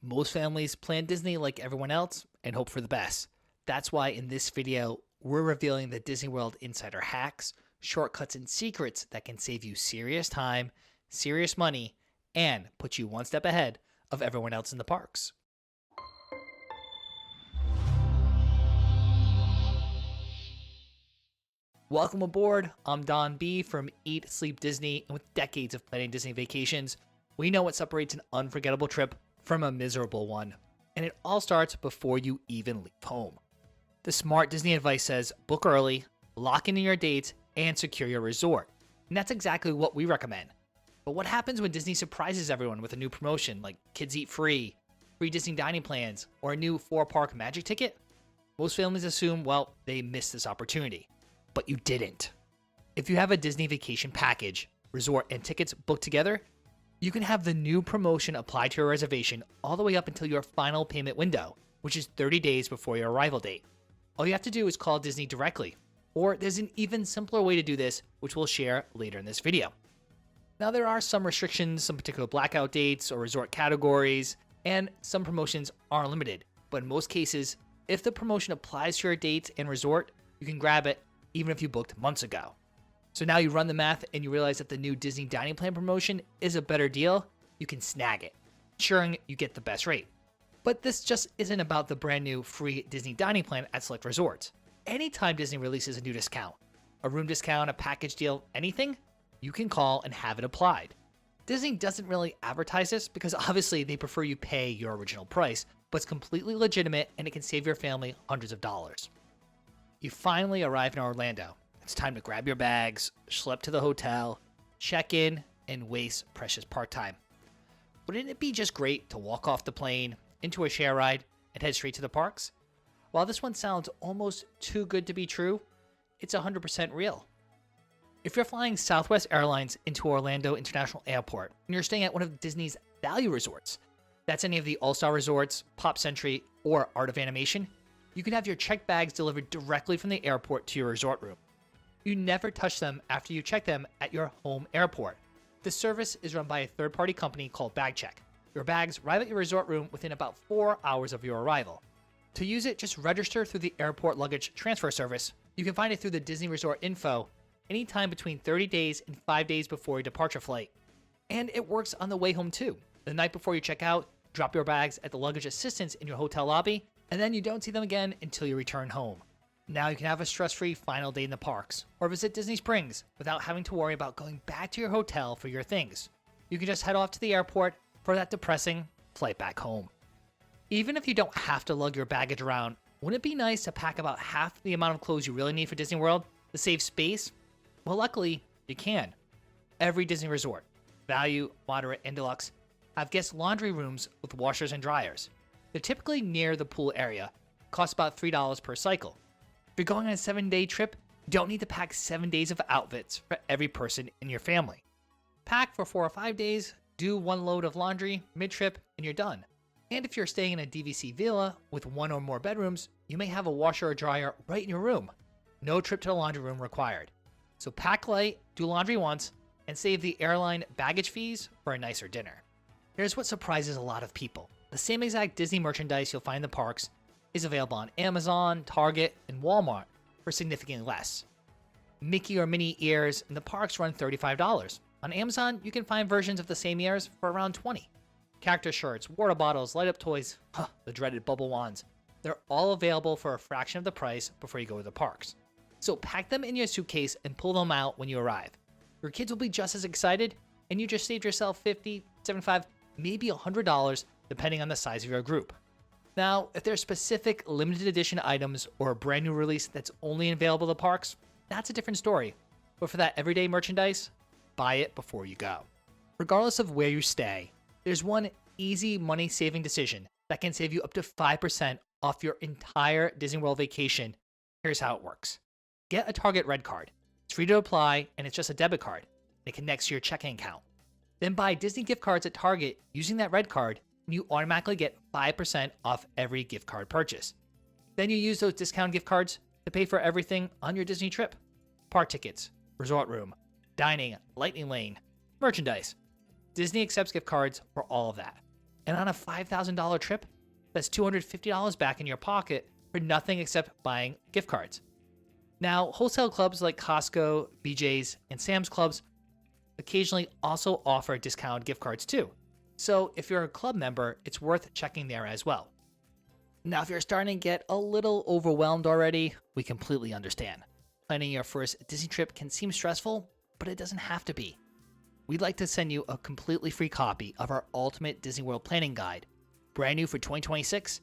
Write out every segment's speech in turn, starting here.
Most families plan Disney like everyone else and hope for the best. That's why in this video, we're revealing the Disney World insider hacks, shortcuts, and secrets that can save you serious time, serious money, and put you one step ahead of everyone else in the parks. Welcome aboard. I'm Don B from Eat, Sleep Disney, and with decades of planning Disney vacations, we know what separates an unforgettable trip from a miserable one. And it all starts before you even leave home. The smart Disney advice says book early, lock in your dates, and secure your resort. And that's exactly what we recommend. But what happens when Disney surprises everyone with a new promotion like kids eat free, free Disney dining plans, or a new 4-park magic ticket? Most families assume, well, they missed this opportunity. But you didn't. If you have a Disney vacation package, resort, and tickets booked together, you can have the new promotion applied to your reservation all the way up until your final payment window, which is 30 days before your arrival date. All you have to do is call Disney directly, or there's an even simpler way to do this, which we'll share later in this video. Now, there are some restrictions, some particular blackout dates or resort categories, and some promotions are limited. But in most cases, if the promotion applies to your dates and resort, you can grab it even if you booked months ago. So now you run the math and you realize that the new Disney dining plan promotion is a better deal, you can snag it, ensuring you get the best rate. But this just isn't about the brand new free Disney dining plan at select resorts. Anytime Disney releases a new discount, a room discount, a package deal, anything, you can call and have it applied. Disney doesn't really advertise this because obviously they prefer you pay your original price, but it's completely legitimate and it can save your family hundreds of dollars. You finally arrive in Orlando. It's time to grab your bags, schlep to the hotel, check in, and waste precious park time. Wouldn't it be just great to walk off the plane, into a share ride, and head straight to the parks? While this one sounds almost too good to be true, it's 100% real. If you're flying Southwest Airlines into Orlando International Airport and you're staying at one of Disney's value resorts, that's any of the All-Star Resorts, Pop Century, or Art of Animation, you can have your checked bags delivered directly from the airport to your resort room. You never touch them after you check them at your home airport. The service is run by a third-party company called BagCheck. Your bags arrive at your resort room within about 4 hours of your arrival. To use it, just register through the airport luggage transfer service. You can find it through the Disney Resort info anytime between 30 days and 5 days before your departure flight. And it works on the way home too. The night before you check out, drop your bags at the luggage assistants in your hotel lobby, and then you don't see them again until you return home. Now you can have a stress-free final day in the parks, or visit Disney Springs without having to worry about going back to your hotel for your things. You can just head off to the airport for that depressing flight back home. Even if you don't have to lug your baggage around, wouldn't it be nice to pack about half the amount of clothes you really need for Disney World to save space? Well, luckily, you can. Every Disney resort, value, moderate, and deluxe, have guest laundry rooms with washers and dryers. They're typically near the pool area, cost about $3 per cycle. If you're going on a 7-day trip, you don't need to pack 7 days of outfits for every person in your family. Pack for 4 or 5 days, do 1 load of laundry mid-trip, and you're done. And if you're staying in a DVC villa with 1 or more bedrooms, you may have a washer or dryer right in your room. No trip to the laundry room required. So pack light, do laundry once, and save the airline baggage fees for a nicer dinner. Here's what surprises a lot of people. The same exact Disney merchandise you'll find in the parks is available on Amazon, Target, and Walmart for significantly less. Mickey or Minnie ears in the parks run $35. On Amazon, you can find versions of the same ears for around $20. Character shirts, water bottles, light-up toys, the dreaded bubble wands. They're all available for a fraction of the price before you go to the parks. So pack them in your suitcase and pull them out when you arrive. Your kids will be just as excited, and you just saved yourself $50, $75, maybe $100, depending on the size of your group. Now, if there's specific limited edition items or a brand new release that's only available at the parks, that's a different story. But for that everyday merchandise, buy it before you go. Regardless of where you stay, there's one easy money-saving decision that can save you up to 5% off your entire Disney World vacation. Here's how it works. Get a Target Red Card. It's free to apply, and it's just a debit card. It connects to your checking account. Then buy Disney gift cards at Target using that Red Card, and you automatically get 5% off every gift card purchase. Then you use those discount gift cards to pay for everything on your Disney trip. Park tickets, resort room, dining, lightning lane, merchandise. Disney accepts gift cards for all of that. And on a $5,000 trip, that's $250 back in your pocket for nothing except buying gift cards. Now, wholesale clubs like Costco, BJ's, and Sam's Clubs occasionally also offer discounted gift cards too. So if you're a club member, it's worth checking there as well. Now, if you're starting to get a little overwhelmed already, we completely understand. Planning your first Disney trip can seem stressful, but it doesn't have to be. We'd like to send you a completely free copy of our Ultimate Disney World Planning Guide, brand new for 2026,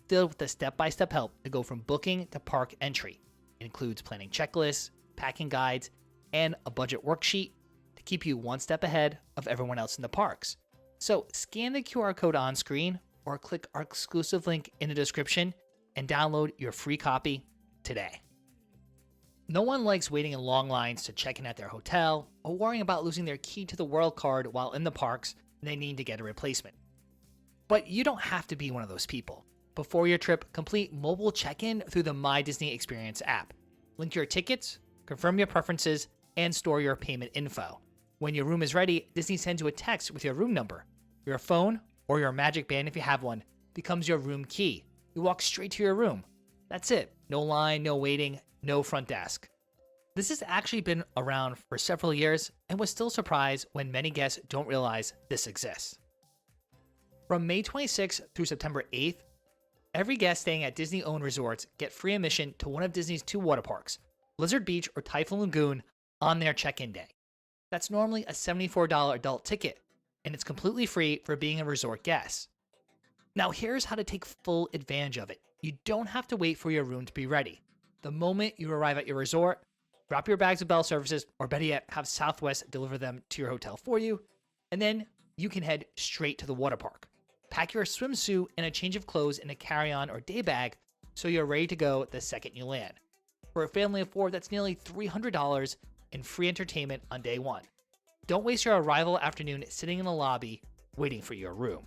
filled with the step-by-step help to go from booking to park entry. It includes planning checklists, packing guides, and a budget worksheet to keep you one step ahead of everyone else in the parks. So scan the QR code on screen or click our exclusive link in the description and download your free copy today. No one likes waiting in long lines to check in at their hotel or worrying about losing their key to the World card while in the parks and they need to get a replacement. But you don't have to be one of those people. Before your trip, complete mobile check-in through the My Disney Experience app. Link your tickets, confirm your preferences, and store your payment info. When your room is ready, Disney sends you a text with your room number. Your phone, or your Magic Band if you have one, becomes your room key. You walk straight to your room. That's it. No line, no waiting, no front desk. This has actually been around for several years and was still surprised when many guests don't realize this exists. From May 26th through September 8th, every guest staying at Disney-owned resorts get free admission to one of Disney's 2 water parks, Blizzard Beach or Typhoon Lagoon, on their check-in day. That's normally a $74 adult ticket, and it's completely free for being a resort guest. Now here's how to take full advantage of it. You don't have to wait for your room to be ready. The moment you arrive at your resort, drop your bags with bell services, or better yet, have Southwest deliver them to your hotel for you, and then you can head straight to the water park. Pack your swimsuit and a change of clothes in a carry-on or day bag so you're ready to go the second you land. For a family of 4, that's nearly $300 in free entertainment on day 1. Don't waste your arrival afternoon sitting in the lobby waiting for your room.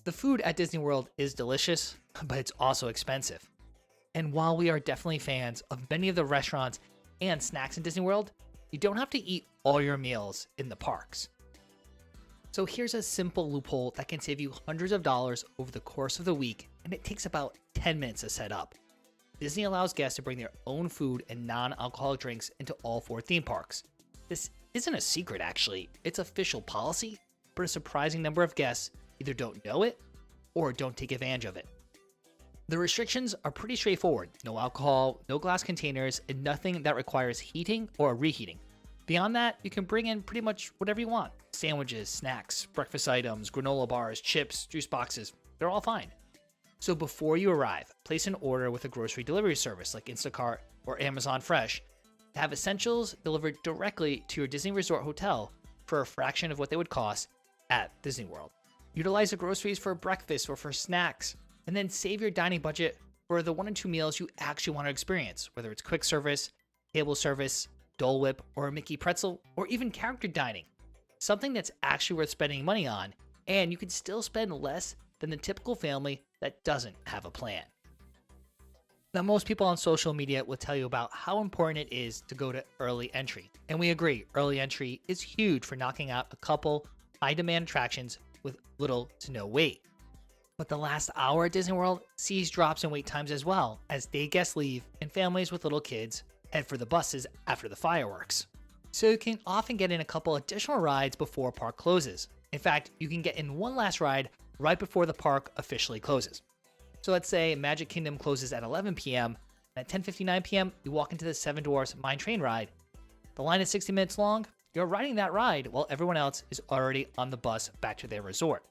The food at Disney World is delicious, but it's also expensive. And while we are definitely fans of many of the restaurants and snacks in Disney World, you don't have to eat all your meals in the parks. So here's a simple loophole that can save you hundreds of dollars over the course of the week, and it takes about 10 minutes to set up. Disney allows guests to bring their own food and non-alcoholic drinks into all 4 theme parks. This isn't a secret actually, it's official policy, but a surprising number of guests either don't know it or don't take advantage of it. The restrictions are pretty straightforward. No alcohol, no glass containers, and nothing that requires heating or reheating. Beyond that, you can bring in pretty much whatever you want. Sandwiches, snacks, breakfast items, granola bars, chips, juice boxes, they're all fine. So before you arrive, place an order with a grocery delivery service like Instacart or Amazon Fresh to have essentials delivered directly to your Disney Resort hotel for a fraction of what they would cost at Disney World. Utilize the groceries for breakfast or for snacks, and then save your dining budget for the 1 or 2 meals you actually want to experience, whether it's quick service, table service, Dole Whip, or a Mickey pretzel, or even character dining. Something that's actually worth spending money on, and you can still spend less than the typical family that doesn't have a plan. Now, most people on social media will tell you about how important it is to go to early entry, and we agree, early entry is huge for knocking out a couple high-demand attractions with little to no wait. But the last hour at Disney World sees drops in wait times as well, as day guests leave and families with little kids head for the buses after the fireworks. So you can often get in a couple additional rides before park closes. In fact, you can get in one last ride right before the park officially closes. So let's say Magic Kingdom closes at 11 p.m. and at 10:59 p.m. you walk into the Seven Dwarfs Mine Train ride. The line is 60 minutes long. You're riding that ride while everyone else is already on the bus back to their resort.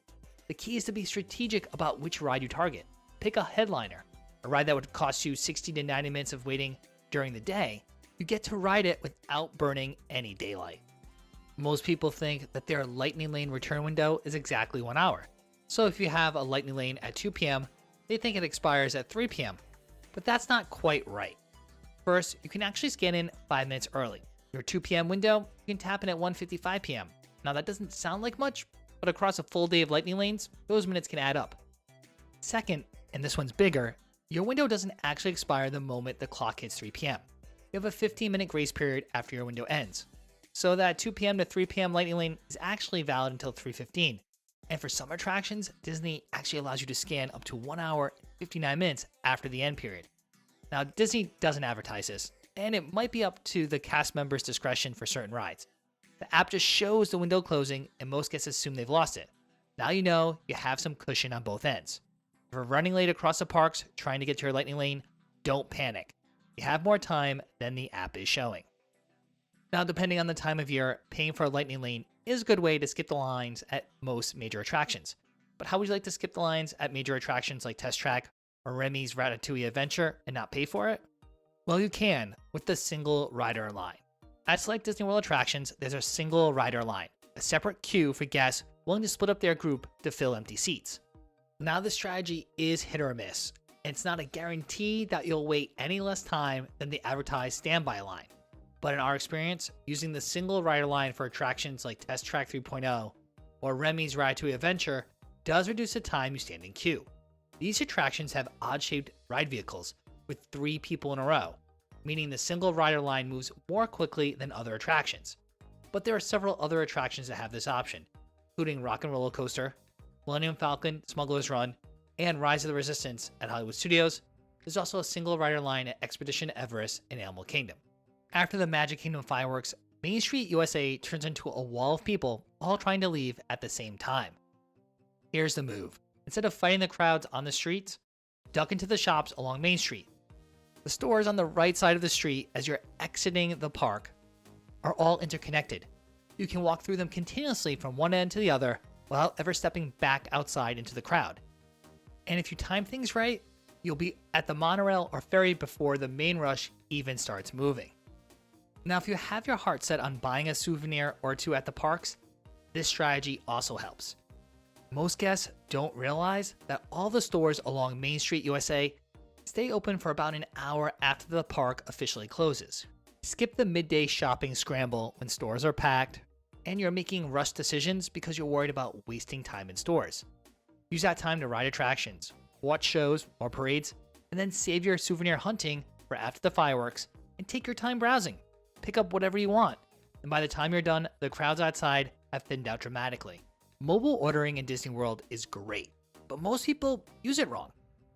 The key is to be strategic about which ride you target. Pick a headliner, a ride that would cost you 60 to 90 minutes of waiting during the day. You get to ride it without burning any daylight. Most people think that their Lightning Lane return window is exactly 1 hour. So if you have a Lightning Lane at 2 p.m., they think it expires at 3 p.m. But that's not quite right. First, you can actually scan in 5 minutes early. Your 2 p.m. window, you can tap in at 1:55 p.m. Now that doesn't sound like much, but across a full day of Lightning Lanes, those minutes can add up. Second, and this one's bigger, your window doesn't actually expire the moment the clock hits 3 p.m. You have a 15-minute grace period after your window ends. So that 2 p.m. to 3 p.m. Lightning Lane is actually valid until 3:15. And for some attractions, Disney actually allows you to scan up to 1 hour and 59 minutes after the end period. Now, Disney doesn't advertise this, and it might be up to the cast members' discretion for certain rides. The app just shows the window closing, and most guests assume they've lost it. Now you know you have some cushion on both ends. If you're running late across the parks trying to get to your lightning lane, don't panic. You have more time than the app is showing. Now, depending on the time of year, paying for a lightning lane is a good way to skip the lines at most major attractions. But how would you like to skip the lines at major attractions like Test Track or Remy's Ratatouille Adventure and not pay for it? Well, you can with the single rider line. At select Disney World attractions, there's a single rider line, a separate queue for guests willing to split up their group to fill empty seats. Now, this strategy is hit or miss, and it's not a guarantee that you'll wait any less time than the advertised standby line. But in our experience, using the single rider line for attractions like Test Track 3.0 or Remy's Ratatouille Adventure does reduce the time you stand in queue. These attractions have odd-shaped ride vehicles with 3 people in a row, meaning the single rider line moves more quickly than other attractions. But there are several other attractions that have this option, including Rock and Roller Coaster, Millennium Falcon, Smuggler's Run, and Rise of the Resistance at Hollywood Studios. There's also a single rider line at Expedition Everest in Animal Kingdom. After the Magic Kingdom fireworks, Main Street USA turns into a wall of people all trying to leave at the same time. Here's the move. Instead of fighting the crowds on the streets, duck into the shops along Main Street. The stores on the right side of the street as you're exiting the park are all interconnected. You can walk through them continuously from one end to the other without ever stepping back outside into the crowd. And if you time things right, you'll be at the monorail or ferry before the main rush even starts moving. Now, if you have your heart set on buying a souvenir or two at the parks, this strategy also helps. Most guests don't realize that all the stores along Main Street USA stay open for about an hour after the park officially closes. Skip the midday shopping scramble when stores are packed and you're making rushed decisions because you're worried about wasting time in stores. Use that time to ride attractions, watch shows or parades, and then save your souvenir hunting for after the fireworks and take your time browsing. Pick up whatever you want, and by the time you're done, the crowds outside have thinned out dramatically. Mobile ordering in Disney World is great, but most people use it wrong.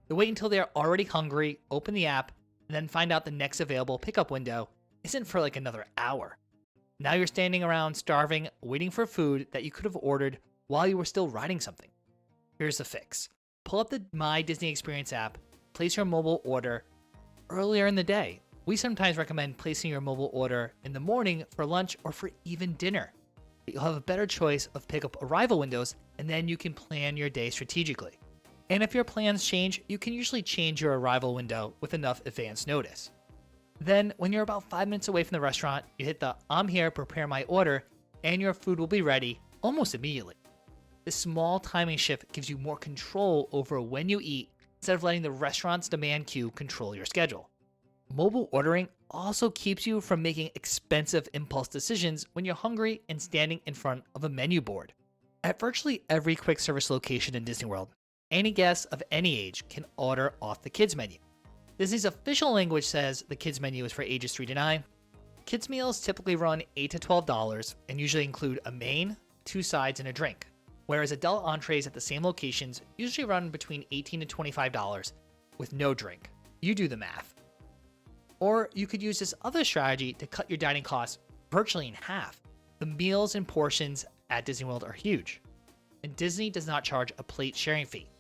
They wait until they're already hungry, open the app, and then find out the next available pickup window isn't for like another hour. Now you're standing around starving, waiting for food that you could have ordered while you were still riding something. Here's the fix. Pull up the My Disney Experience app, place your mobile order earlier in the day. We sometimes recommend placing your mobile order in the morning for lunch or for even dinner. You'll have a better choice of pickup arrival windows, and then you can plan your day strategically. And if your plans change, you can usually change your arrival window with enough advance notice. Then, when you're about 5 minutes away from the restaurant, you hit the "I'm here, prepare my order," and your food will be ready almost immediately. This small timing shift gives you more control over when you eat instead of letting the restaurant's demand queue control your schedule. Mobile ordering also keeps you from making expensive impulse decisions when you're hungry and standing in front of a menu board. At virtually every quick service location in Disney World, any guest of any age can order off the kids menu. Disney's official language says the kids menu is for ages 3 to 9. Kids meals typically run $8 to $12 and usually include a main, 2 sides, and a drink, whereas adult entrees at the same locations usually run between $18 to $25 with no drink. You do the math. Or you could use this other strategy to cut your dining costs virtually in half. The meals and portions at Disney World are huge, and Disney does not charge a plate sharing fee.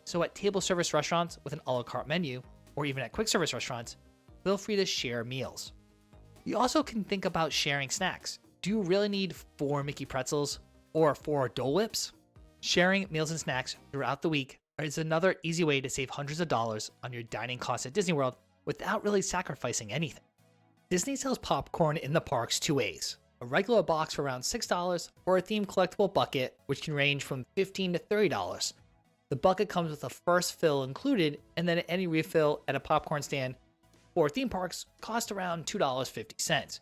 So at table service restaurants with an a la carte menu, or even at quick service restaurants, feel free to share meals. You also can think about sharing snacks. Do you really need 4 Mickey pretzels or 4 Dole Whips? Sharing meals and snacks throughout the week is another easy way to save hundreds of dollars on your dining costs at Disney World without really sacrificing anything. Disney sells popcorn in the parks 2 ways: a regular box for around $6 or a themed collectible bucket, which can range from $15 to $30. The bucket comes with a first fill included, and then any refill at a popcorn stand or theme parks cost around $2.50.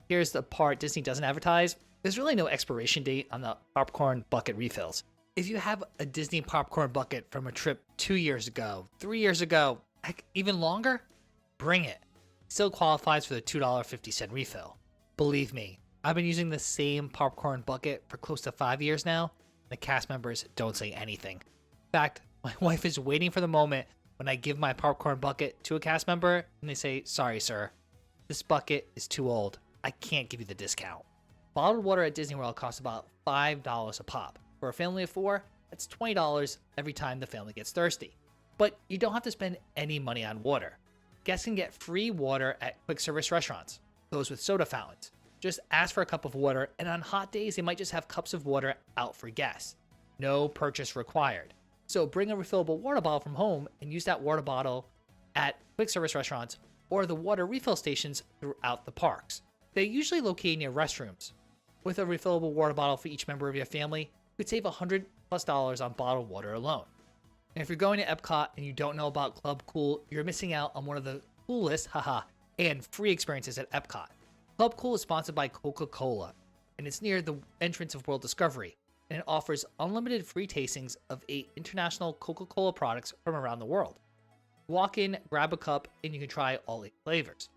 Here's the part Disney doesn't advertise. There's really no expiration date on the popcorn bucket refills. If you have a Disney popcorn bucket from a trip 2 years ago, 3 years ago, heck, even longer, bring it. It still qualifies for the $2.50 refill. Believe me, I've been using the same popcorn bucket for close to 5 years now, The cast members don't say anything. In fact, my wife is waiting for the moment when I give my popcorn bucket to a cast member and they say, "Sorry, sir, this bucket is too old. I can't give you the discount." Bottled water at Disney World costs about $5 a pop. For a family of 4, that's $20 every time the family gets thirsty. But you don't have to spend any money on water. Guests can get free water at quick service restaurants, those with soda fountains. Just ask for a cup of water, and on hot days, they might just have cups of water out for guests. No purchase required. So bring a refillable water bottle from home and use that water bottle at quick service restaurants or the water refill stations throughout the parks. They're usually located near restrooms. With a refillable water bottle for each member of your family, you could save $100+ on bottled water alone. And if you're going to Epcot and you don't know about Club Cool, you're missing out on one of the coolest, and free experiences at Epcot. Club Cool is sponsored by Coca-Cola, and it's near the entrance of World Discovery, and it offers unlimited free tastings of 8 international Coca-Cola products from around the world. Walk in, grab a cup, and you can try all 8 flavors.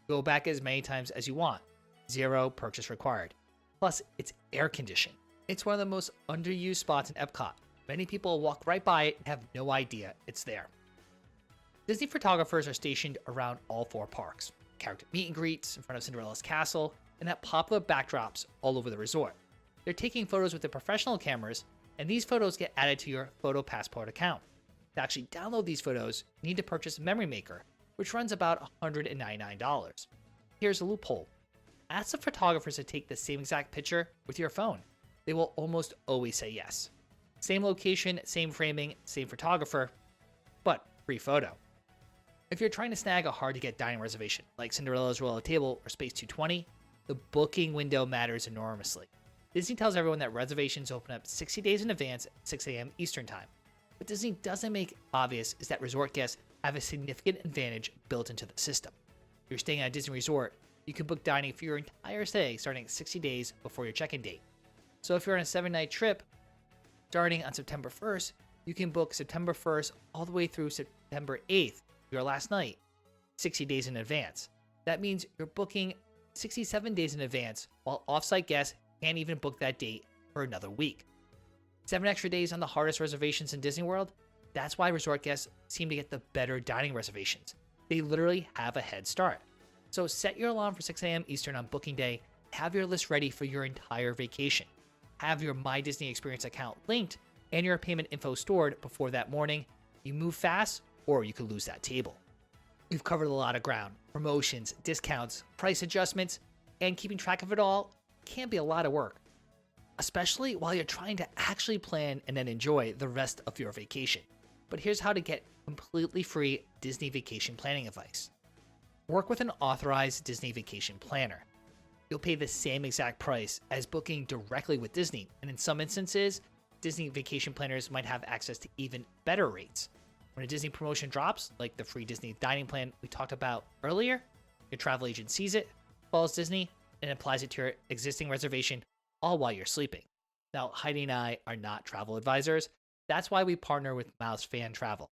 Go back as many times as you want. 0 purchase required. Plus, it's air conditioned. It's one of the most underused spots in Epcot. Many people walk right by it and have no idea it's there. Disney photographers are stationed around all 4 parks. Character meet and greets in front of Cinderella's castle, and at popular backdrops all over the resort. They're taking photos with their professional cameras, and these photos get added to your PhotoPass account. To actually download these photos, you need to purchase Memory Maker, which runs about $199. Here's a loophole. Ask the photographers to take the same exact picture with your phone. They will almost always say yes. Same location, same framing, same photographer, but free photo. If you're trying to snag a hard-to-get dining reservation, like Cinderella's Royal Table or Space 220, the booking window matters enormously. Disney tells everyone that reservations open up 60 days in advance at 6 a.m. Eastern Time. What Disney doesn't make obvious is that resort guests have a significant advantage built into the system. If you're staying at a Disney resort, you can book dining for your entire stay starting 60 days before your check-in date. So if you're on a 7-night trip, starting on September 1st, you can book September 1st all the way through September 8th, your last night, 60 days in advance. That means you're booking 67 days in advance, while off-site guests can't even book that date for another week. 7 extra days on the hardest reservations in Disney World? That's why resort guests seem to get the better dining reservations. They literally have a head start. So set your alarm for 6 a.m. Eastern on booking day, have your list ready for your entire vacation. Have your My Disney Experience account linked and your payment info stored before that morning. You move fast, or you could lose that table. We've covered a lot of ground. Promotions, discounts, price adjustments, and keeping track of it all can be a lot of work, especially while you're trying to actually plan and then enjoy the rest of your vacation. But here's how to get completely free Disney vacation planning advice. Work with an authorized Disney vacation planner. You'll pay the same exact price as booking directly with Disney, and in some instances, Disney vacation planners might have access to even better rates. When a Disney promotion drops, like the free Disney dining plan we talked about earlier, your travel agent sees it, calls Disney, and applies it to your existing reservation, all while you're sleeping. Now, Heidi and I are not travel advisors. That's why we partner with Mouse Fan Travel.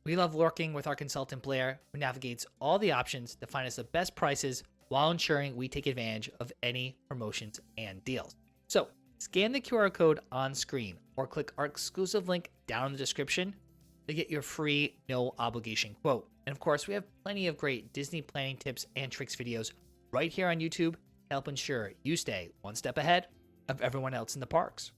We love working with our consultant Blair, who navigates all the options to find us the best prices while ensuring we take advantage of any promotions and deals. So, scan the QR code on screen or click our exclusive link down in the description to get your free, no obligation quote. And of course, we have plenty of great Disney planning tips and tricks videos right here on YouTube to help ensure you stay one step ahead of everyone else in the parks.